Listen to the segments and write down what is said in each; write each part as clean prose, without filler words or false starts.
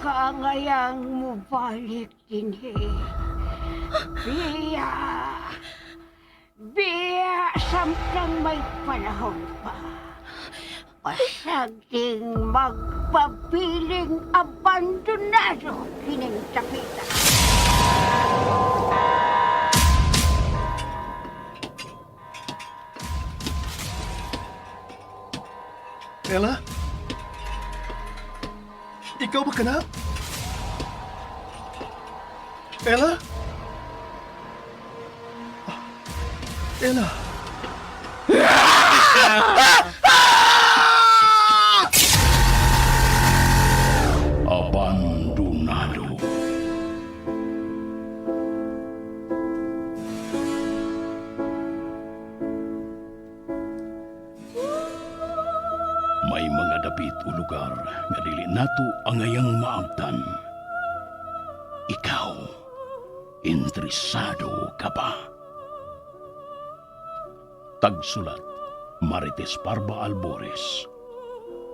kaangayang mubalik dinhi. Biya, biya, samtang may panahon pa. Pasaging magpabiling abandonado kining tapitan. Ella? Ikaw ba ka na? Ella? Ella? Abandonado. May mga dapit o lugar nga dili nato angayang maabtan. Ikaw, interesado ka ba? Tagsulat, Marites Parba Albores.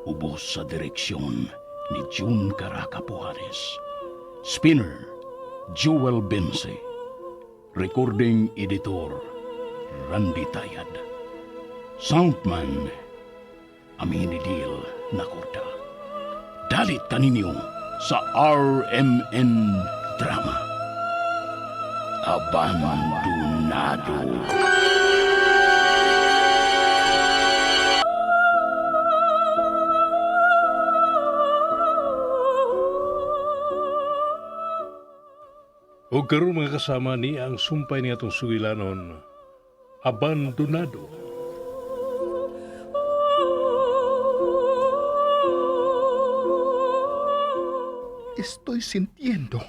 Ubos sa direksyon ni June Caraca Pujares. Spinner, Jewel Bense. Recording Editor, Randy Tayad. Soundman, Aminidil Nakorda. Dalit kaninyo sa RMN Drama. Abandonado. O karon mga kasama ni ang sumpay ni atong sugilanon, Abandonado. Estoy sintiendo.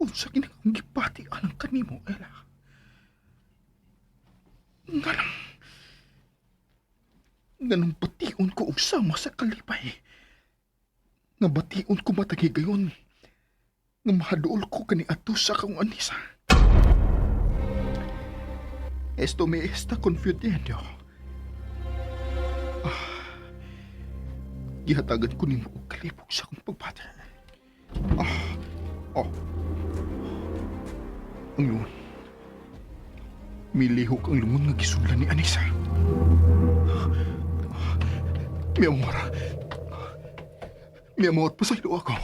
Unsa ginang gipati alang kanimo, Ella. Ganang bation ko og sama sa kalipay. Nga bation ko matagi gayon. Nga mahaduol ko kani ato sa kong anisa. Esto me está confundiendo. Gihatagan ko nimo og kalipog sa akong pagbati. Ang lungon. Milihok ang lungon nga gisudlan ni Anisa. Mi amor, pasaylo ako.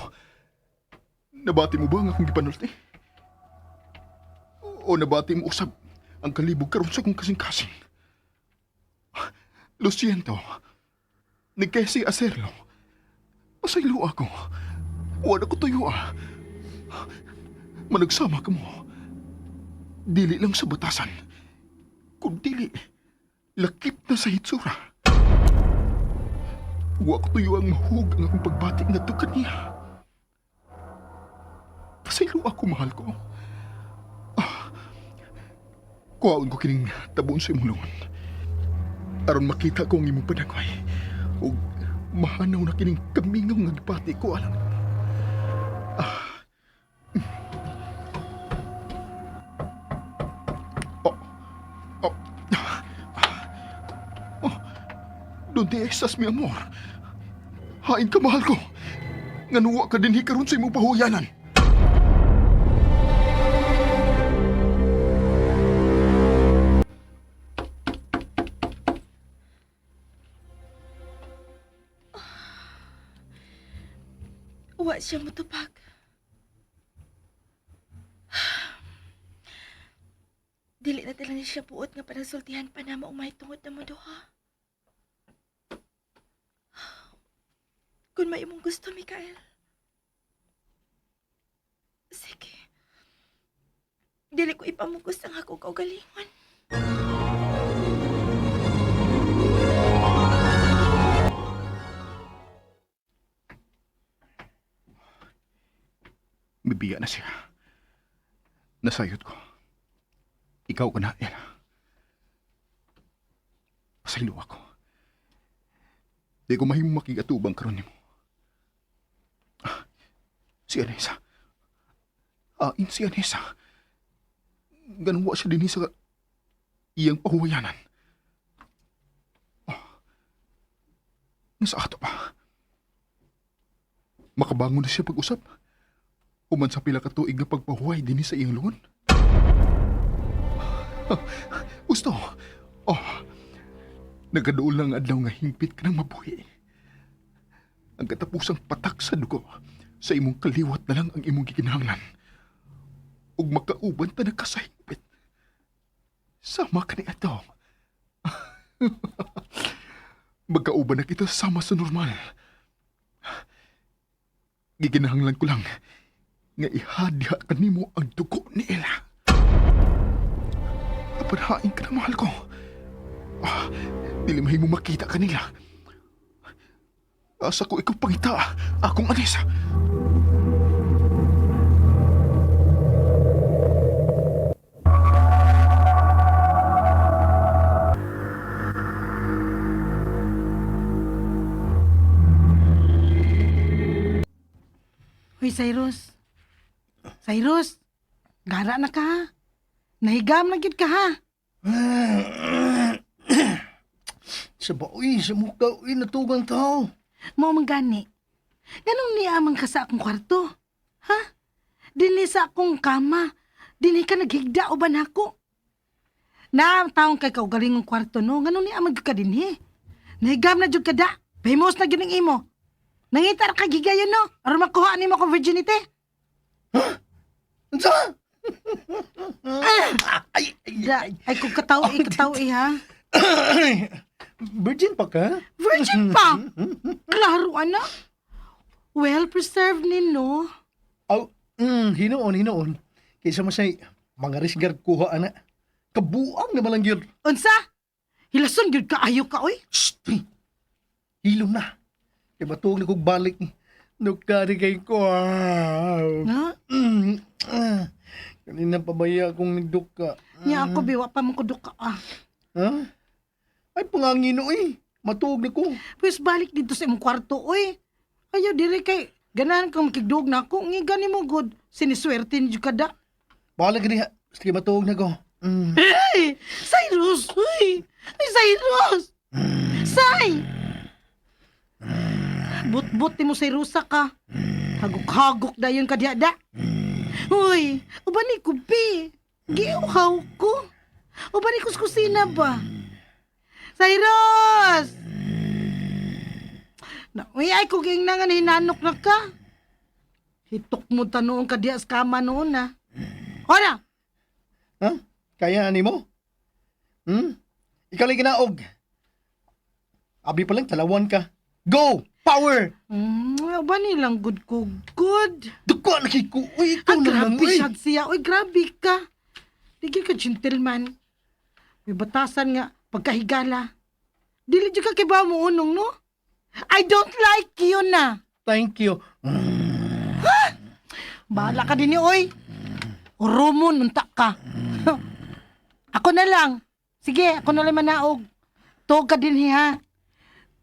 Nabati mo ba ang akong gipanulti? O nabati mo usab ang kalibog karon sa akong kasing-kasing? Lo siento. Nagkesi hacerlo. Pasaylo ako. Wala ko tuyo Managsama ka mo. Dili lang sa batasan. Kung dili, lakip na sa hitsura. Wa ko tuyo ang mahug ang akong pagbati nga tukan niya. Pasaylo ako, mahal ko. Kuhaon ko kining tabon sa imong lungon. Aron makita ko ang imong panagway. O mahanaw na kining kamingaw nga gipati ko alang. Donde estás, mi amor? Hain ka, mahal ko. Nganuwa ka din hikaron sa imong pahuyanan. Wa siya motupag. Dili na tala niya siya buot nga panasultihan pa na maumay tungod na mo duha. Kung may imong gusto, Mikael. Sige. Dili ko ipamugos ang ako kaugalingon. Bibiya na siya. Nasayot ko. Ikaw ka na, Ella. Pasaylo ako. Di ko mahimong makigatubang karon nimo. Si Anessa. Si Anessa. Ganun siya din sa iyang pahuwayanan. Nasa ato pa. Makabangon na siya pag-usap. Human sa pila ka tuig nga pagpahuway din sa iyang lungon. Gusto. Oh, nagaduol lang adlaw nga hingpit ka ng mabuhi. Ang katapusang patak sa dugo, sa imong kaliwat na lang ang imong gikinahanglan. Ug makauban ta na ka sa hingpit. Sama ka ni ato. Magkauban na kita sama sa normal. Gikinahanglan ko lang nga ihadya kanimo ang dugo ni Ella. Napadhain ka na, mahal ko. Dili mahimo makita kanila. Asa ko ikaw pangita, akong anis. Hoy, Cyrus. Cyrus, gara na ka ha. Nahigam na gid ka ha. Sa baoy, sa mukha, uy, natugang tao. Mao man gani. Ganong niamang ka sa akong kwarto? Ha? Dinhi sa akong kama. Dinhi ka naghigda uban ako. Na taong kay kaugalingong kwarto no. Ganong niamang ka dinhi. Nahigam na jud ka da. Famous na gyud ang imo. Nangitar ka gigayon no. Aron makuha nimo ko virginity. Unsa? Ay kung katawi ha. Virgin pa ka? Virgin pa. Klaro ana. Well preserved ni no. Aw, hinoon. Kaysa masay, mga risgar kuha, ana. Kabuang naman lang yun. Unsa? Hilason gyud ka ayo ka oy. Shh! Hilom na. Kaya matuog na kong balik. Nukari kay ko. Ha? Kanina pabaya akong nagduka. Nya ako biwa pa man ko duka ah. Ha? Ay, pangangino eh. Matuog na ko. Pues balik dito sa imong kwarto oy. Ayaw diri kay ganahan kang makigdog na ako. Ngiga nimo good. Siniswerte ni kada. Bahala ka niya. Sige, matuog na ko. Hey! Cyrus! Uy! Ay, Cyrus! Say! But-but ni mo say rusa ka. Hagok-hagok da yun kadyada. Uy! Uba ni kubi. Giuhaw ko. Uba ni kuskusina ba? Cyrus! Uy, ay kuging na nga hinanok na ka. Hitok mo tanoon kadya sa kama noon na. Ora! Ha? Kaya ani mo? Ikaw lang ginaog. Abi pa lang, talawan ka. Go! Power! Ba nilang good ko good. Duko na kay ko. Uy, ikaw naman, Grabe uy. siya siya. Uy, grabe ka. Tigil ka, gentleman. May batasan nga, pagkahigala. Dili dyan ka kiba mo unong, no? I don't like you na. Thank you. Bahala ka din ni, oy. Urumon, unta ka. Ako na lang. Sige, ako na lang manaog. Tuog ka din, ha?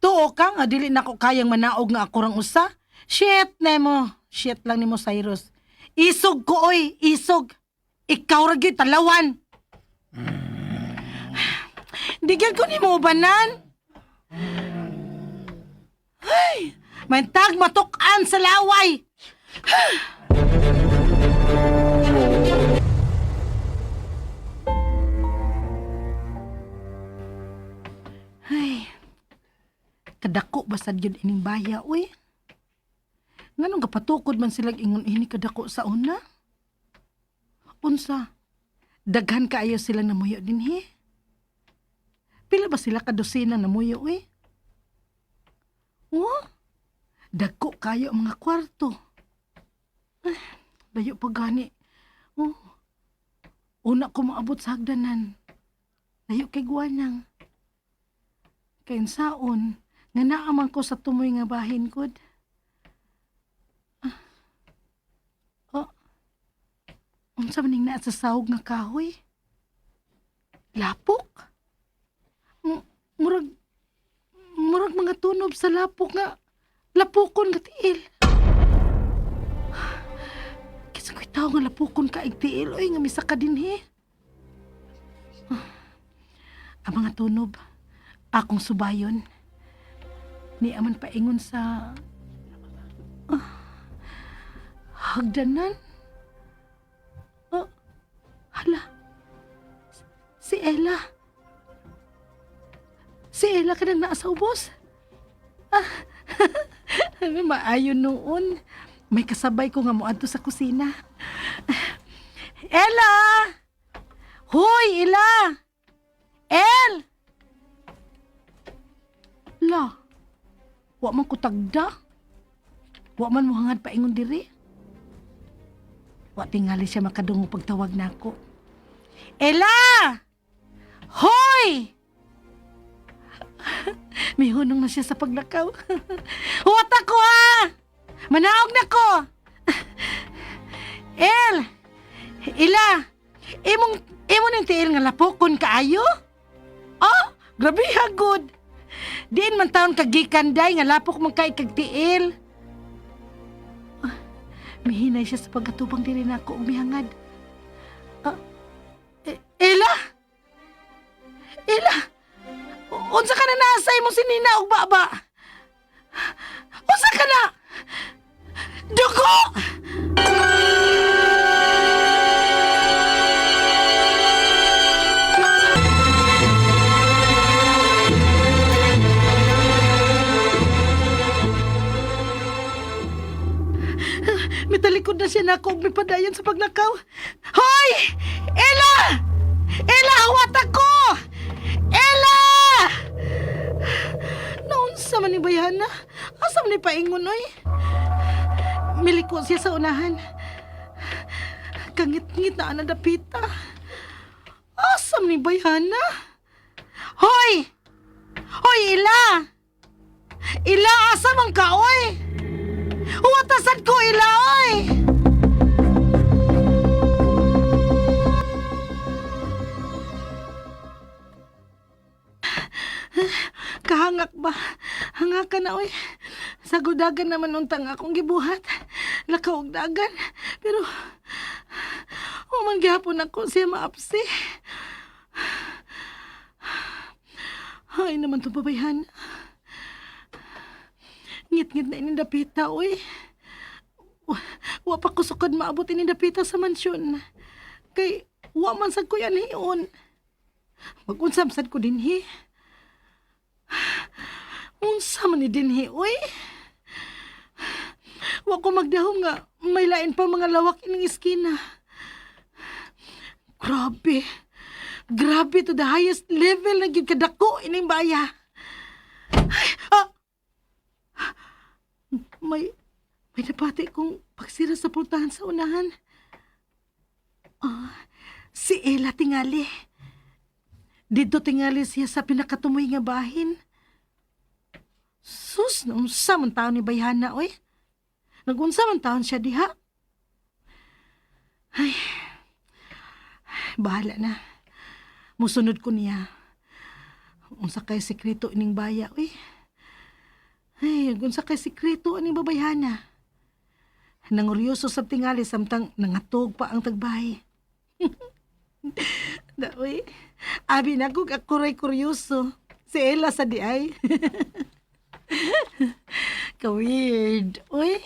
Tuog ka nga, dili na ako kayang manaog nga ako rang usa. Shit na mo. Shit lang ni mo, Cyrus. Isog ko, oy. Isog. Ikaw ragyo, talawan. Digyan ko ni mo banan. Ay, may tag matukan sa laway. Ay, kadako basad yun ining baya, uy. Nganong kapatukod man silang ingon ini kadako sa una? Unsa? Daghan kaayo sila namuyo din, he? Pila ba sila kadosina namuyo, uy? Oh, dagko kayo ang mga kwarto. Ay, layo pa gani. Oh, una ko maabot sa hagdanan. Layo kay guwanang. Kainsaon, nga naaman ko sa tumoy nga bahin kod. Unsa maning naa sa sahog nga kahoy? Lapok? Murag mga tunob sa lapok nga lapukon nga tiil. Kisa ko'y tao nga lapukon ka tiil oy nga misa ka din he. Ang mga tunob, akong subayon. Ni aman paingon sa Hagdanan? Oh, hala. Si Ella. Si Ella ka nang naa sa ubos? Maayo noon. May kasabay ko nga mo adto sa kusina. Ella! Hoy, Ella! El! La, wa man ko tagda. Wa man mo hangad paingon diri. Wa tingali siya makadungog pagtawag nako. Ella! Hoy! Mihunong na siya sa paglakaw. Huwat ako ha! Manaog na ko! El! Ila! Imo ning tiil nga lapokon kaayo? Oh, grabe hagod! Diin man taon kagikanday nga lapok man kay kagtiil. Mihinay siya sa pagkatubang diri nako og mihangad. Ela? Ela? Unsa ka na nasay mo si Nina og baba? Unsa ka na? Dugo! Mitalikod na siya na ako og mipadayon sa pagnakaw. Hoy! Ella! Ella, huwat ako! Ella! Naunsa man ni bayana? Asa man ni paingon, oy? Miliko siya sa unahan. Kangit-ngit na anadapita. Asa man ni bayana? Hoy! Hoy, Ella! Ella, asa man ka, oy? Huwatasan ko, Ella, oy! Kahangak ba? Hangak ka na, oy. Sa gudagan naman untang akong gibuhat. Lakaw og dagan. Pero, human gihapon ako siya maapsi. Ay naman itong babayhan. Ngit-ngit na inindapita, oy. Wa pa kusukod maabot inindapita sa mansyon. Kay, wa man sad ko yan hiyon. Mag-unsam-sad ko din, hi. Unsa man ni dinhi, oy? Wa ko magdahom nga may lain pa mga lawak ining iskina. Grabe. Grabe to the highest level na gyud kadako ining baya. Ay, May napati kong pagsira sa pultahan sa unahan. Si Ella tingali. Dito tingali siya sa pinakatumoy nga bahin. Sus, naunsa man taon ni bayhana, oy. Nagunsa man taon siya diha. Ay, bahala na. Musunod ko niya. Unsa kay sekreto ining baya, oy. Ay, unsa kay sekreto aning babayhana. Nanguryoso sa tingali samtang nangatog pa ang tagbay. Daoy, abi na ko kakuray kuryoso. Si Ella sa di ay. Ka-weird. Uy.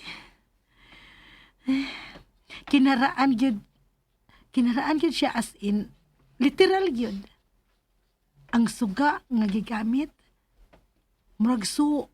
Kinaraan yun siya as in, literal yun. Ang suga nga gigamit, murag suo